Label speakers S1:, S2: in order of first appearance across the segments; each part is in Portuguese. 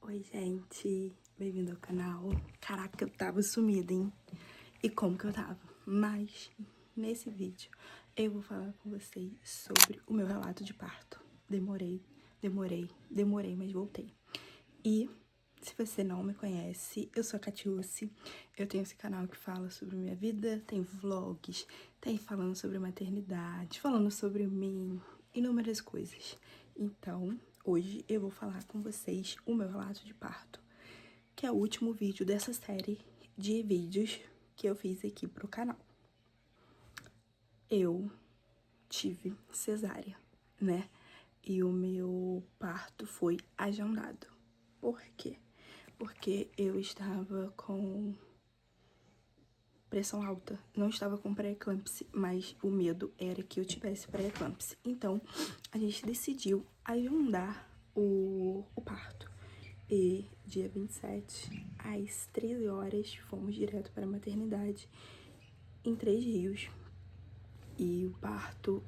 S1: Oi, gente, bem-vindo ao canal. Caraca, eu tava sumida, hein? E como que eu tava? Mas, nesse vídeo, eu vou falar com vocês sobre o meu relato de parto. Demorei, mas voltei. E, se você não me conhece, eu sou a Catiúce. Eu tenho esse canal que fala sobre minha vida, tem vlogs, tem falando sobre maternidade, falando sobre mim, inúmeras coisas. Então, hoje eu vou falar com vocês o meu relato de parto, que é o último vídeo dessa série de vídeos que eu fiz aqui pro canal. Eu tive cesárea, né? E o meu parto foi agendado. Por quê? Porque eu estava com pressão alta. Não estava com pré-eclâmpsia, mas o medo era que eu tivesse pré-eclâmpsia. Então, a gente decidiu agendar o parto. E dia 27, às 13 horas, fomos direto para a maternidade em Três Rios. E o parto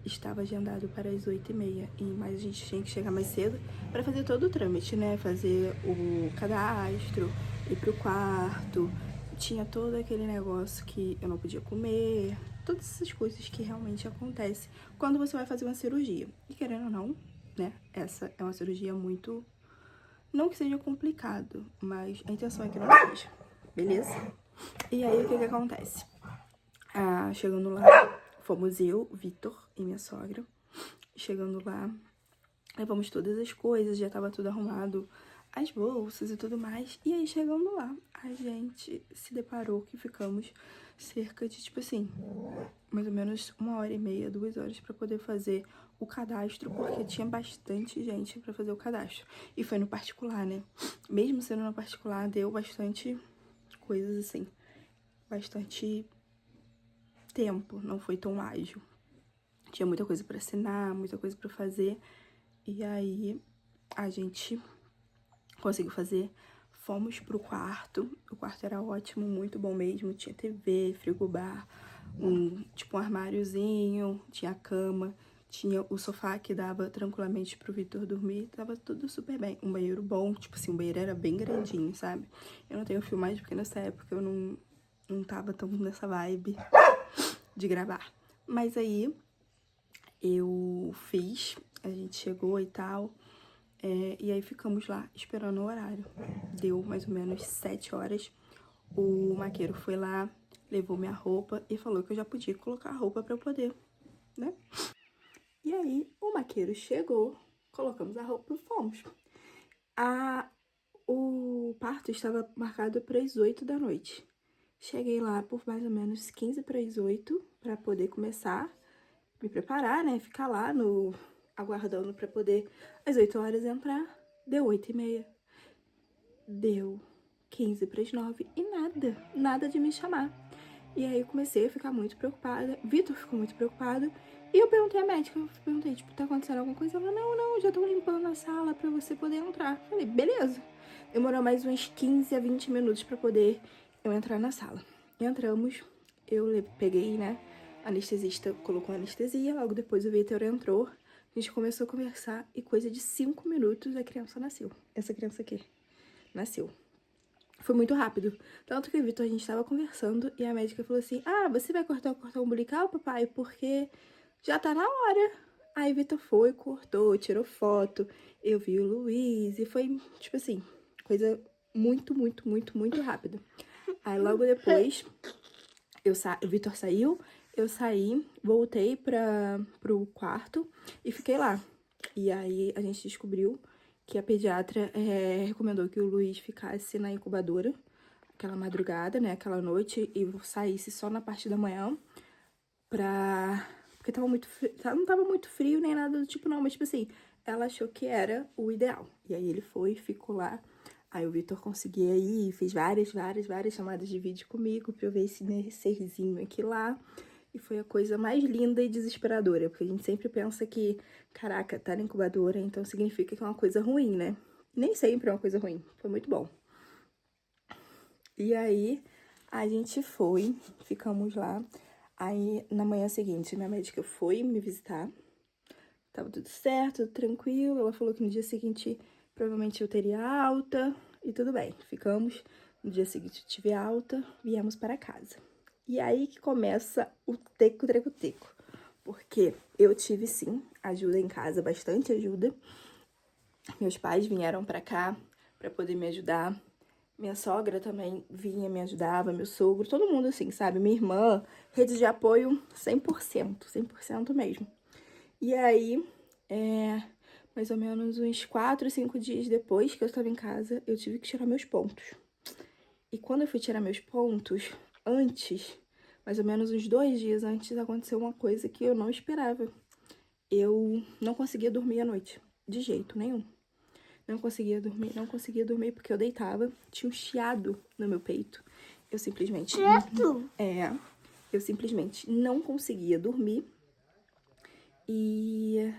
S1: estava agendado para as 8h30, mas a gente tinha que chegar mais cedo para fazer todo o trâmite, né? Fazer o cadastro, ir pro quarto, tinha todo aquele negócio que eu não podia comer, todas essas coisas que realmente acontecem quando você vai fazer uma cirurgia. E querendo ou não, né? Essa é uma cirurgia muito... Não que seja complicado, mas a intenção é que não seja, beleza? E aí, o que acontece? Chegando lá, fomos eu, Vitor e minha sogra. Chegando lá, levamos todas as coisas, já tava tudo arrumado, as bolsas e tudo mais. E aí, chegando lá, a gente se deparou que ficamos cerca de, tipo assim, mais ou menos 1h30, 2 horas pra poder fazer o cadastro, porque tinha bastante gente pra fazer o cadastro. E foi no particular, né? Mesmo sendo no particular, deu bastante coisas assim, bastante tempo, não foi tão ágil. Tinha muita coisa pra assinar, muita coisa pra fazer. E aí, a gente conseguiu fazer. Fomos pro quarto. O quarto era ótimo, muito bom mesmo. Tinha TV, frigobar, um armáriozinho, tinha cama, tinha o sofá que dava tranquilamente pro Vitor dormir. Tava tudo super bem. Um banheiro bom, tipo assim, o banheiro era bem grandinho, sabe? Eu não tenho filmagem porque nessa época eu não tava tão nessa vibe de gravar. Mas aí eu fiz, a gente chegou e tal, e aí ficamos lá esperando o horário. Deu mais ou menos 7 horas, o maqueiro foi lá, levou minha roupa e falou que eu já podia colocar a roupa pra eu poder, né? E aí o maqueiro chegou, colocamos a roupa e fomos. O parto estava marcado para as 8 da noite. Cheguei lá por mais ou menos 15 para as 8 para poder começar, me preparar, né? Ficar lá aguardando para poder às 8 horas entrar. Deu 8h30. Deu 15 para as 9 e nada de me chamar. E aí eu comecei a ficar muito preocupada. Vitor ficou muito preocupado. E eu perguntei à médica, tipo, tá acontecendo alguma coisa? Ela, não, já estão limpando a sala pra você poder entrar. Falei, beleza. Demorou mais uns 15 a 20 minutos pra poder eu entrar na sala. Entramos, eu peguei, né, a anestesista colocou anestesia, logo depois o Vitor entrou. A gente começou a conversar e coisa de 5 minutos a criança nasceu. Essa criança aqui nasceu. Foi muito rápido. Tanto que o Vitor, a gente tava conversando e a médica falou assim, você vai cortar o cordão umbilical, papai? Porque já tá na hora. Aí o Vitor foi, cortou, tirou foto, eu vi o Luiz e foi, tipo assim, coisa muito rápida. Aí logo depois, o Vitor saiu, eu saí, voltei pro quarto e fiquei lá. E aí a gente descobriu que a pediatra recomendou que o Luiz ficasse na incubadora aquela madrugada, né, aquela noite, e saísse só na parte da manhã porque tava muito frio, não tava muito frio nem nada do tipo não, mas tipo assim, ela achou que era o ideal. E aí ele foi, ficou lá. Aí o Vitor conseguia ir, fez várias chamadas de vídeo comigo pra eu ver esse serzinho aqui lá. E foi a coisa mais linda e desesperadora, porque a gente sempre pensa que, caraca, tá na incubadora, então significa que é uma coisa ruim, né? Nem sempre é uma coisa ruim, foi muito bom. E aí, a gente foi, ficamos lá. Aí, na manhã seguinte, minha médica foi me visitar. tava tudo certo, tudo tranquilo. Ela falou que no dia seguinte provavelmente eu teria alta e tudo bem. Ficamos, no dia seguinte eu tive alta, viemos para casa. E aí que começa o teco, treco, teco. Porque eu tive, sim, ajuda em casa, bastante ajuda. Meus pais vieram pra cá pra poder me ajudar. Minha sogra também vinha, me ajudava, meu sogro, todo mundo assim, sabe? Minha irmã, rede de apoio 100%, 100% mesmo. E aí, mais ou menos uns 4, 5 dias depois que eu estava em casa, eu tive que tirar meus pontos. E quando eu fui tirar meus pontos, antes, mais ou menos uns 2 dias antes, aconteceu uma coisa que eu não esperava. Eu não conseguia dormir à noite, de jeito nenhum. Não conseguia dormir porque eu deitava, tinha um chiado no meu peito. Eu simplesmente... eu simplesmente não conseguia dormir e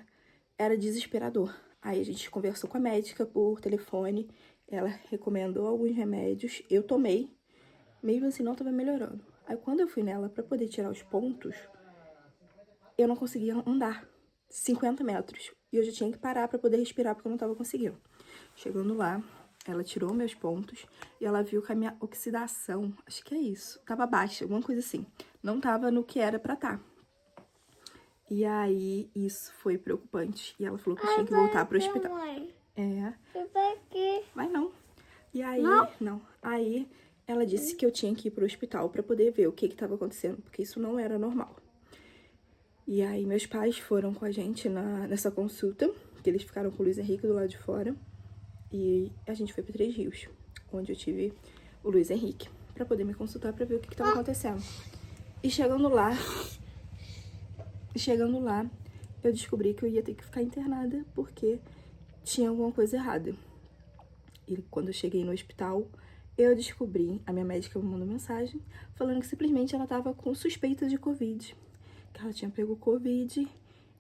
S1: era desesperador. Aí a gente conversou com a médica por telefone, ela recomendou alguns remédios, eu tomei, mesmo assim não tava melhorando. Aí quando eu fui nela pra poder tirar os pontos, eu não conseguia andar 50 metros. E eu já tinha que parar pra poder respirar porque eu não tava conseguindo. Chegando lá, ela tirou meus pontos e ela viu que a minha oxidação, acho que é isso, tava baixa, alguma coisa assim. Não tava no que era pra tá. E aí, isso foi preocupante. E ela falou que eu tinha que voltar pro hospital.
S2: Mãe.
S1: É.
S2: Aqui.
S1: Vai não. E aí,
S2: Não?
S1: Aí, ela disse que eu tinha que ir pro hospital pra poder ver o que tava acontecendo, porque isso não era normal. E aí, meus pais foram com a gente nessa consulta, que eles ficaram com o Luiz Henrique do lado de fora. E a gente foi pra Três Rios, onde eu tive o Luiz Henrique, pra poder me consultar pra ver o que tava acontecendo. E chegando lá, eu descobri que eu ia ter que ficar internada porque tinha alguma coisa errada. E quando eu cheguei no hospital, eu descobri, a minha médica me mandou mensagem, falando que simplesmente ela tava com suspeita de Covid. Que ela tinha pego Covid.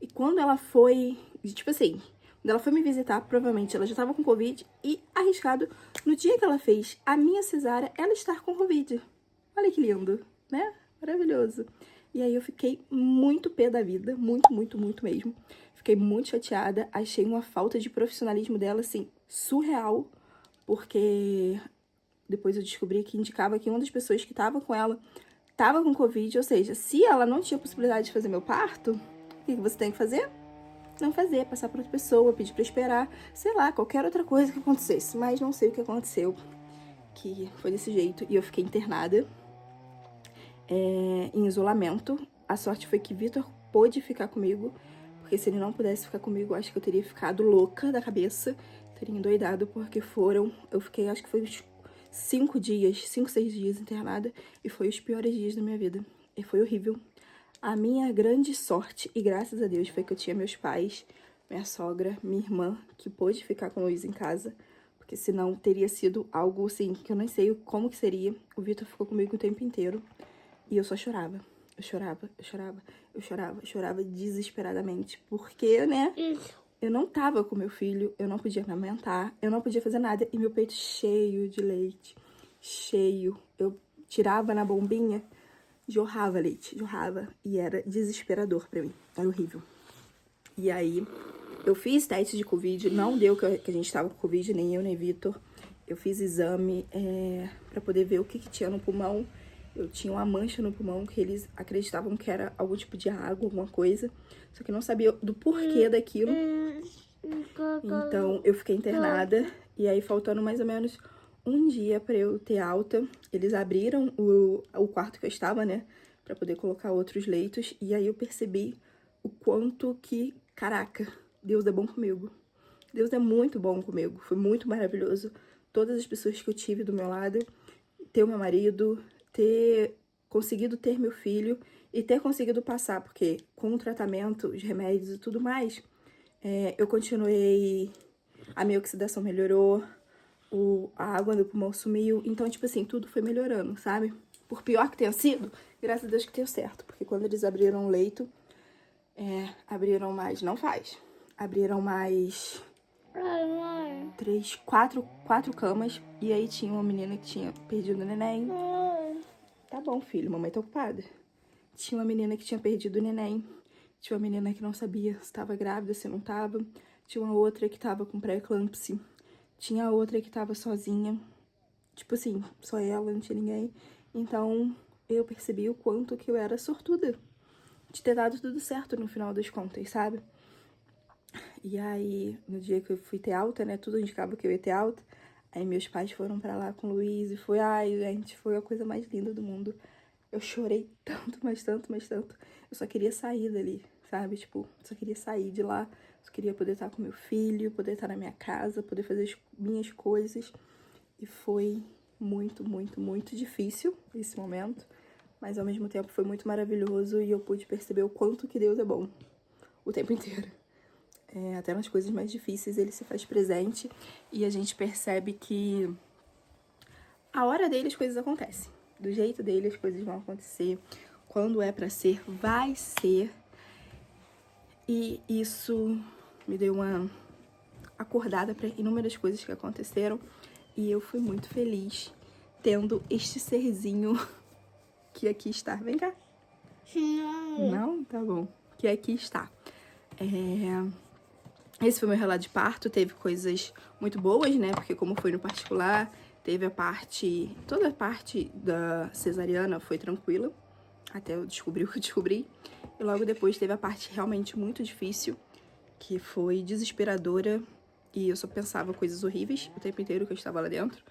S1: E quando ela foi, tipo assim, quando ela foi me visitar, provavelmente ela já tava com Covid e arriscado, no dia que ela fez a minha cesárea, ela estar com Covid. Olha que lindo, né? Maravilhoso. E aí eu fiquei muito pé da vida, muito, muito, muito mesmo. Fiquei muito chateada, achei uma falta de profissionalismo dela, assim, surreal, porque depois eu descobri que indicava que uma das pessoas que tava com ela tava com Covid, ou seja, se ela não tinha possibilidade de fazer meu parto, o que você tem que fazer? Não fazer, passar para outra pessoa, pedir para esperar, sei lá, qualquer outra coisa que acontecesse. Mas não sei o que aconteceu, que foi desse jeito. E eu fiquei internada em isolamento. A sorte foi que Vitor pôde ficar comigo, porque se ele não pudesse ficar comigo, acho que eu teria ficado louca da cabeça, teria endoidado, porque eu fiquei, acho que foi uns 5 dias, 5, 6 dias internada, e foi os piores dias da minha vida. E foi horrível. A minha grande sorte, e graças a Deus, foi que eu tinha meus pais, minha sogra, minha irmã, que pôde ficar com o Luiz em casa, porque senão teria sido algo, assim, que eu nem sei como que seria. O Vitor ficou comigo o tempo inteiro, e eu só chorava. Eu chorava desesperadamente, porque, né, eu não tava com meu filho, eu não podia amamentar, eu não podia fazer nada, e meu peito cheio de leite, cheio. Eu tirava na bombinha, jorrava leite, e era desesperador pra mim, era horrível. E aí, eu fiz teste de Covid, não deu que a gente tava com Covid, nem eu, nem Vitor. Eu fiz exame pra poder ver o que tinha no pulmão. Eu tinha uma mancha no pulmão que eles acreditavam que era algum tipo de água, alguma coisa. Só que não sabia do porquê daquilo. Então, eu fiquei internada. E aí, faltando mais ou menos um dia pra eu ter alta, eles abriram o quarto que eu estava, né? Pra poder colocar outros leitos. E aí, eu percebi o quanto que, caraca, Deus é bom comigo. Deus é muito bom comigo. Foi muito maravilhoso. Todas as pessoas que eu tive do meu lado, ter o meu marido, ter conseguido ter meu filho e ter conseguido passar, porque com o tratamento, os remédios e tudo mais, eu continuei, a minha oxidação melhorou, a água no pulmão sumiu, então, tipo assim, tudo foi melhorando, sabe? Por pior que tenha sido, graças a Deus que deu certo, porque quando eles abriram o leito, abriram mais, não faz, abriram mais 4 camas, e aí tinha uma menina que tinha perdido o neném. Tá bom, filho, mamãe tá ocupada. Tinha uma menina que tinha perdido o neném, Tinha uma menina que não sabia se estava grávida, se não estava. Tinha uma outra que estava com pré-eclâmpsia. Tinha outra que estava sozinha. Tipo assim, só ela, não tinha ninguém. Então, eu percebi o quanto que eu era sortuda de ter dado tudo certo no final das contas, sabe? E aí, no dia que eu fui ter alta, né, tudo indicava que eu ia ter alta. Aí meus pais foram pra lá com o Luiz e foi, ai, gente, foi a coisa mais linda do mundo. Eu chorei tanto, mas tanto, mas tanto. Eu só queria sair dali, sabe? Tipo, só queria sair de lá. Só queria poder estar com meu filho, poder estar na minha casa, poder fazer as minhas coisas. E foi muito, muito, muito difícil esse momento. Mas ao mesmo tempo foi muito maravilhoso e eu pude perceber o quanto que Deus é bom o tempo inteiro. Até nas coisas mais difíceis ele se faz presente e a gente percebe que a hora dele as coisas acontecem. Do jeito dele as coisas vão acontecer. Quando é pra ser, vai ser. E isso me deu uma acordada para inúmeras coisas que aconteceram. E eu fui muito feliz tendo este serzinho que aqui está. Vem cá. Não? Tá bom. Que aqui está. Esse foi meu relato de parto. Teve coisas muito boas, né? Porque como foi no particular, teve toda a parte da cesariana foi tranquila. Até eu descobri o que eu descobri. E logo depois teve a parte realmente muito difícil, que foi desesperadora. E eu só pensava coisas horríveis o tempo inteiro que eu estava lá dentro.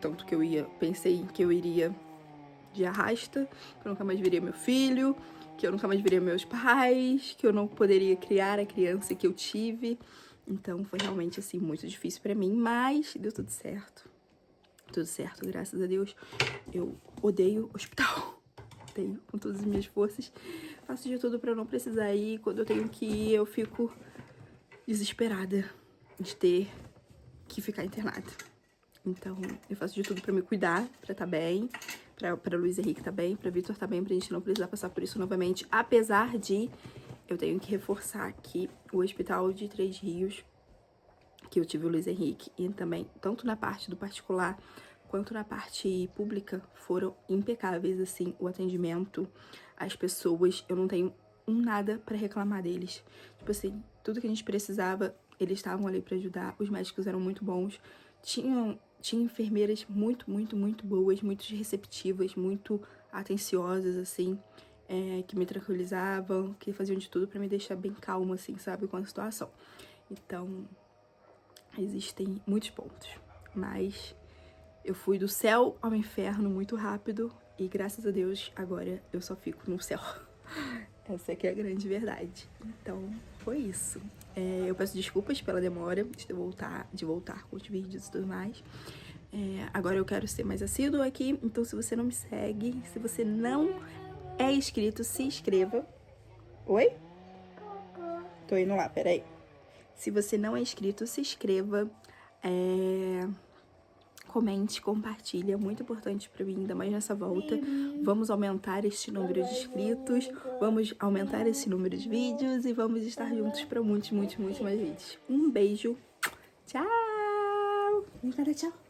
S1: Tanto que pensei que eu iria de arrasta, que eu nunca mais veria meu filho, que eu nunca mais veria meus pais, que eu não poderia criar a criança que eu tive. Então foi realmente, assim, muito difícil pra mim, mas deu tudo certo. Tudo certo, graças a Deus. Eu odeio hospital. Odeio com todas as minhas forças. Faço de tudo pra não precisar ir. Quando eu tenho que ir, eu fico desesperada de ter que ficar internada. Então, eu faço de tudo pra me cuidar, pra estar bem, pra Luiz Henrique tá bem, pra Vitor tá bem, pra gente não precisar passar por isso novamente. Apesar de eu tenho que reforçar que o hospital de Três Rios, que eu tive o Luiz Henrique, e também, tanto na parte do particular quanto na parte pública, foram impecáveis, assim, o atendimento, as pessoas, eu não tenho nada pra reclamar deles. Tipo assim, tudo que a gente precisava, eles estavam ali pra ajudar, os médicos eram muito bons, tinha enfermeiras muito, muito, muito boas, muito receptivas, muito atenciosas, assim, que me tranquilizavam, que faziam de tudo pra me deixar bem calma, assim, sabe, com a situação. Então, existem muitos pontos, mas eu fui do céu ao inferno muito rápido e, graças a Deus, agora eu só fico no céu. Essa aqui é a grande verdade. Então, foi isso. Eu peço desculpas pela demora de voltar com os vídeos e tudo mais. Agora eu quero ser mais assíduo aqui, então se você não me segue, se você não é inscrito, se inscreva. Oi? Tô indo lá, peraí. Se você não é inscrito, se inscreva. Comente, compartilha, é muito importante pra mim, ainda mais nessa volta. Vamos aumentar este número de inscritos, vamos aumentar esse número de vídeos e vamos estar juntos pra muitos, muitos, muitos mais vídeos. Um beijo, tchau! Vem para tchau!